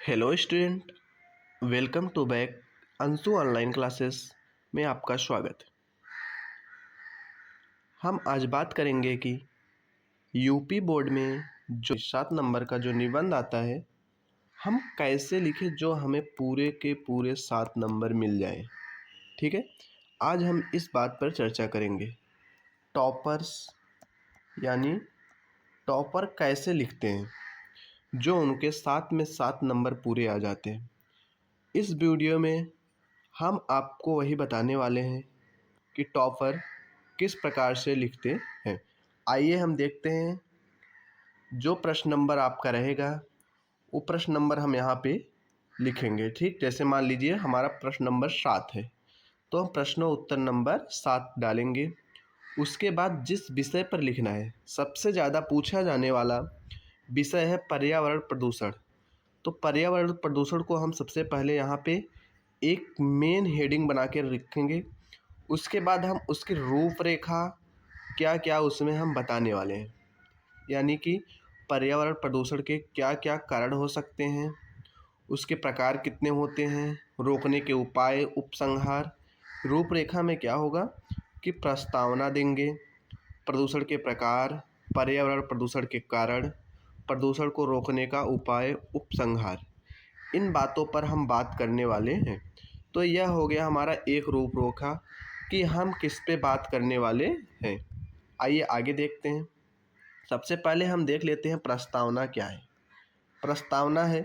Hello student, welcome to back Anshu online classes में आपका स्वागत है। हम आज बात करेंगे कि यूपी बोर्ड में जो 7 नंबर का जो निबंध आता है हम कैसे लिखें जो हमें पूरे के पूरे 7 नंबर मिल जाए। ठीक है, आज हम इस बात पर चर्चा करेंगे। टॉपर्स यानी टॉपर कैसे लिखते हैं जो उनके 7 में 7 नंबर पूरे आ जाते हैं। इस वीडियो में हम आपको वही बताने वाले हैं कि टॉपर किस प्रकार से लिखते हैं। आइए हम देखते हैं। जो प्रश्न नंबर आपका रहेगा वो प्रश्न नंबर हम यहाँ पे लिखेंगे। ठीक, जैसे मान लीजिए हमारा प्रश्न नंबर 7 है तो हम प्रश्न उत्तर नंबर 7 डालेंगे। उसके बाद जिस विषय पर लिखना है, सबसे ज़्यादा पूछा जाने वाला विषय है पर्यावरण प्रदूषण। तो पर्यावरण प्रदूषण को हम सबसे पहले यहाँ पे एक मेन हेडिंग बना के रखेंगे। उसके बाद हम उसकी रूपरेखा क्या क्या उसमें हम बताने वाले हैं, यानी कि पर्यावरण प्रदूषण के क्या क्या कारण हो सकते हैं, उसके प्रकार कितने होते हैं, रोकने के उपाय, उपसंहार। रूपरेखा में क्या होगा कि प्रस्तावना देंगे, प्रदूषण के प्रकार, पर्यावरण प्रदूषण के कारण, प्रदूषण को रोकने का उपाय, उपसंहार। इन बातों पर हम बात करने वाले हैं। तो यह हो गया हमारा एक रूपरेखा कि हम किस पे बात करने वाले हैं। आइए आगे देखते हैं। सबसे पहले हम देख लेते हैं प्रस्तावना क्या है। प्रस्तावना है,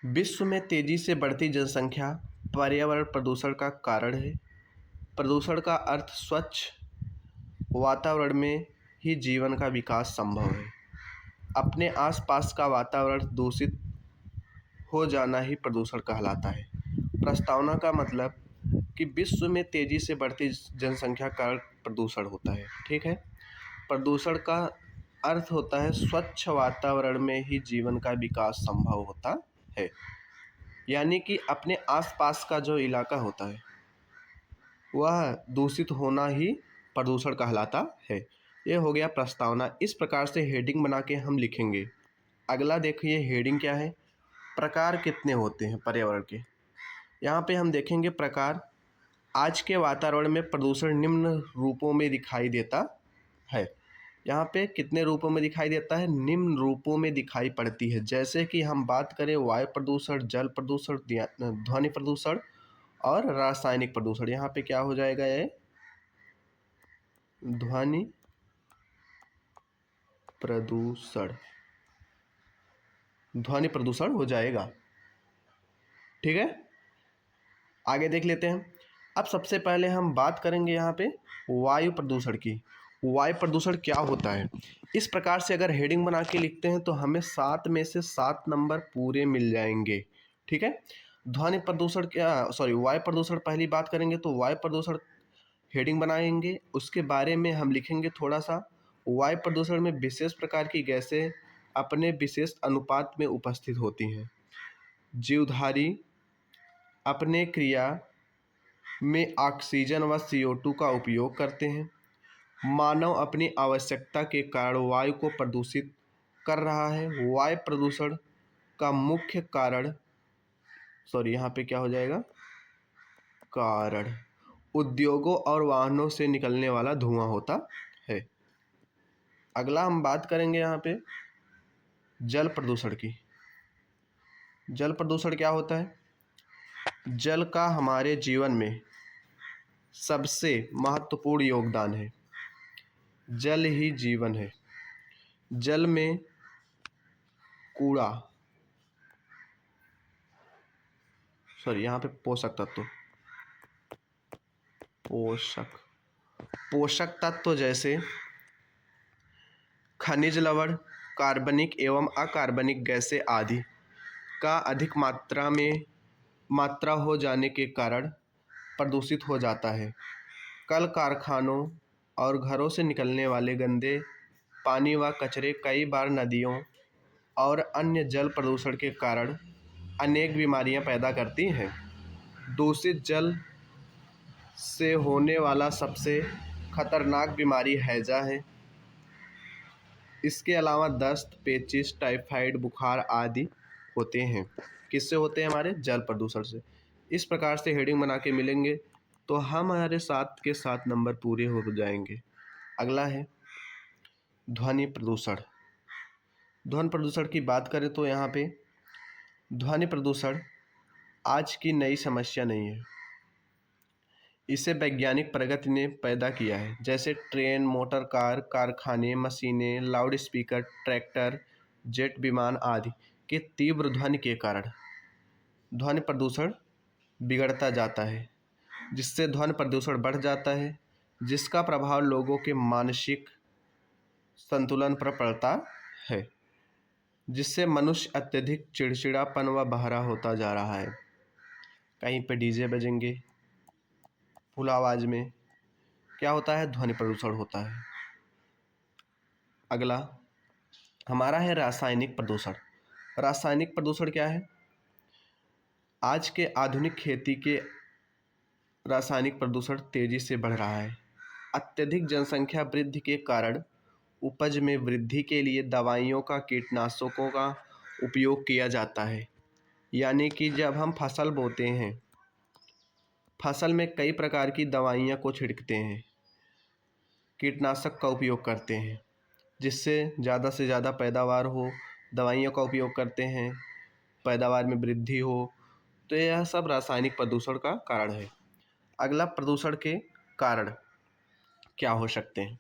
विश्व में तेजी से बढ़ती जनसंख्या पर्यावरण प्रदूषण का कारण है। प्रदूषण का अर्थ स्वच्छ वातावरण में ही जीवन का विकास संभव है। अपने आसपास का वातावरण दूषित हो जाना ही प्रदूषण कहलाता है। प्रस्तावना का मतलब कि विश्व में तेजी से बढ़ती जनसंख्या का कारण प्रदूषण होता है। ठीक है, प्रदूषण का अर्थ होता है स्वच्छ वातावरण में ही जीवन का विकास संभव होता है, यानी कि अपने आसपास का जो इलाका होता है वह दूषित होना ही प्रदूषण कहलाता है। ये हो गया प्रस्तावना। इस प्रकार से हेडिंग बना के हम लिखेंगे। अगला देखिए हेडिंग क्या है, प्रकार कितने होते हैं पर्यावरण के। यहाँ पे हम देखेंगे प्रकार। आज के वातावरण में प्रदूषण निम्न रूपों में दिखाई देता है। यहाँ पे कितने रूपों में दिखाई देता है, निम्न रूपों में दिखाई पड़ती है। जैसे कि हम बात करें वायु प्रदूषण, जल प्रदूषण, ध्वनि प्रदूषण और रासायनिक प्रदूषण। यहाँ पे क्या हो जाएगा, ये ध्वनि प्रदूषण, ध्वनि प्रदूषण हो जाएगा। ठीक है, आगे देख लेते हैं। अब सबसे पहले हम बात करेंगे यहाँ पे वायु प्रदूषण की। वायु प्रदूषण क्या होता है। इस प्रकार से अगर हेडिंग बना के लिखते हैं तो हमें 7 में से 7 नंबर पूरे मिल जाएंगे। ठीक है, ध्वनि प्रदूषण वायु प्रदूषण पहली बात करेंगे तो वायु प्रदूषण हेडिंग बनाएंगे। उसके बारे में हम लिखेंगे थोड़ा सा। वायु प्रदूषण में विशेष प्रकार की गैसें अपने विशेष अनुपात में उपस्थित होती हैं। जीवधारी अपने क्रिया में ऑक्सीजन व CO2 का उपयोग करते हैं। मानव अपनी आवश्यकता के कारण वायु को प्रदूषित कर रहा है। वायु प्रदूषण का मुख्य कारण यहाँ पे क्या हो जाएगा, कारण उद्योगों और वाहनों से निकलने वाला धुआं होता है। अगला हम बात करेंगे यहाँ पे जल प्रदूषण की। जल प्रदूषण क्या होता है। जल का हमारे जीवन में सबसे महत्वपूर्ण योगदान है। जल ही जीवन है। जल में कूड़ा यहाँ पे पोषक तत्व, पोषक तत्व जैसे खनिज लवण, कार्बनिक एवं अकार्बनिक गैसें आदि का अधिक मात्रा हो जाने के कारण प्रदूषित हो जाता है। कल कारखानों और घरों से निकलने वाले गंदे पानी व कचरे कई बार नदियों और अन्य जल प्रदूषण के कारण अनेक बीमारियां पैदा करती हैं। दूषित जल से होने वाला सबसे खतरनाक बीमारी हैजा है। इसके अलावा दस्त, पेचिश, टाइफाइड, बुखार आदि होते हैं। किससे होते हैं? हमारे जल प्रदूषण से। इस प्रकार से हेडिंग बना के मिलेंगे तो हमारे 7 के 7 नंबर पूरे हो जाएंगे। अगला है ध्वनि प्रदूषण। ध्वनि प्रदूषण की बात करें तो यहाँ पे ध्वनि प्रदूषण आज की नई समस्या नहीं है। इसे वैज्ञानिक प्रगति ने पैदा किया है, जैसे ट्रेन, मोटर कार, कारखाने, मशीनें, लाउड स्पीकर, ट्रैक्टर, जेट विमान आदि के तीव्र ध्वनि के कारण ध्वनि प्रदूषण बिगड़ता जाता है, जिससे ध्वनि प्रदूषण बढ़ जाता है, जिसका प्रभाव लोगों के मानसिक संतुलन पर पड़ता है, जिससे मनुष्य अत्यधिक चिड़चिड़ापन व बहरा होता जा रहा है। कहीं पे डीजे बजेंगे फुल आवाज़ में, क्या होता है? ध्वनि प्रदूषण होता है। अगला हमारा है रासायनिक प्रदूषण। रासायनिक प्रदूषण क्या है? आज के आधुनिक खेती के रासायनिक प्रदूषण तेजी से बढ़ रहा है। अत्यधिक जनसंख्या वृद्धि के कारण उपज में वृद्धि के लिए दवाइयों का, कीटनाशकों का उपयोग किया जाता है। यानी कि जब हम फसल बोते हैं, फसल में कई प्रकार की दवाइयाँ को छिड़कते हैं, कीटनाशक का उपयोग करते हैं, जिससे ज़्यादा से ज़्यादा पैदावार हो, दवाइयों का उपयोग करते हैं, पैदावार में वृद्धि हो, तो यह सब रासायनिक प्रदूषण का कारण है। अगला प्रदूषण के कारण क्या हो सकते हैं?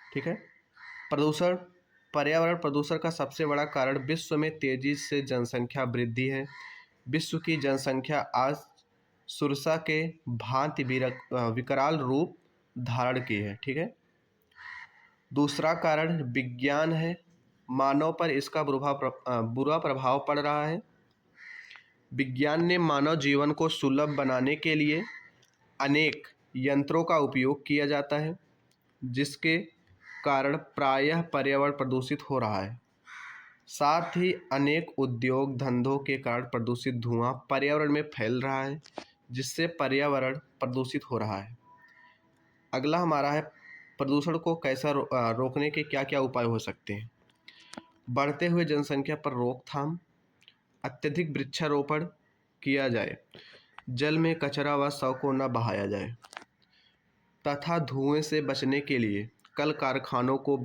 ठीक है, प्रदूषण, पर्यावरण प्रदूषण का सबसे बड़ा कारण विश्व में तेजी से जनसंख्या वृद्धि है। विश्व की जनसंख्या आज सुरसा के भांति विकराल रूप धारण की है। ठीक है। दूसरा कारण विज्ञान है। मानव पर इसका बुरा प्रभाव पड़ रहा है। विज्ञान ने मानव जीवन को सुलभ बनाने के लिए अनेक यंत्रों का उपयोग किया जाता है, जिसके कारण प्रायः पर्यावरण प्रदूषित हो रहा है। साथ ही अनेक उद्योग धंधों के कारण प्रदूषित धुआं पर्यावरण में फैल रहा है, जिससे पर्यावरण प्रदूषित हो रहा है। अगला हमारा है प्रदूषण को कैसा रोकने के क्या क्या उपाय हो सकते हैं। बढ़ते हुए जनसंख्या पर रोकथाम, अत्यधिक वृक्षारोपण किया जाए, जल में कचरा व शव को न बहाया जाए, तथा धुएं से बचने के लिए कल कारखानों को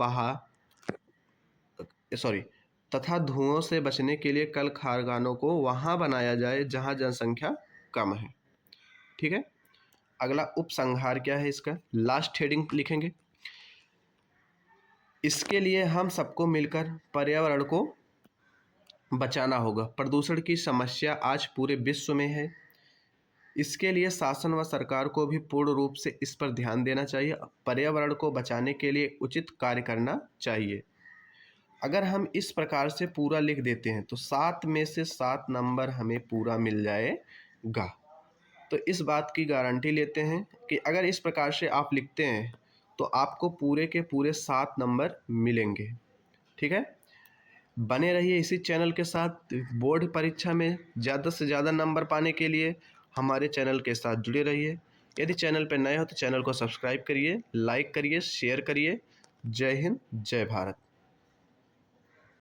धुओं से बचने के लिए कल कारखानों को वहाँ बनाया जाए जहाँ जनसंख्या कम है। ठीक है। अगला उपसंहार क्या है इसका? लास्ट हेडिंग लिखेंगे। इसके लिए हम सबको मिलकर पर्यावरण को बचाना होगा। प्रदूषण की समस्या आज पूरे विश्व में है। इसके लिए शासन व सरकार को भी पूर्ण रूप से इस पर ध्यान देना चाहिए। पर्यावरण को बचाने के लिए उचित कार्य करना चाहिए। अगर हम इस प्रकार से पूरा लिख देते हैं तो 7 में से 7 नंबर हमें पूरा मिल जाएगा। तो इस बात की गारंटी लेते हैं कि अगर इस प्रकार से आप लिखते हैं तो आपको पूरे के पूरे 7 नंबर मिलेंगे। ठीक है। बने रहिए इसी चैनल के साथ। बोर्ड परीक्षा में ज़्यादा से ज़्यादा नंबर पाने के लिए हमारे चैनल के साथ जुड़े रहिए। यदि चैनल पर नए हो तो चैनल को सब्सक्राइब करिए, लाइक करिए, शेयर करिए। जय हिंद, जय भारत।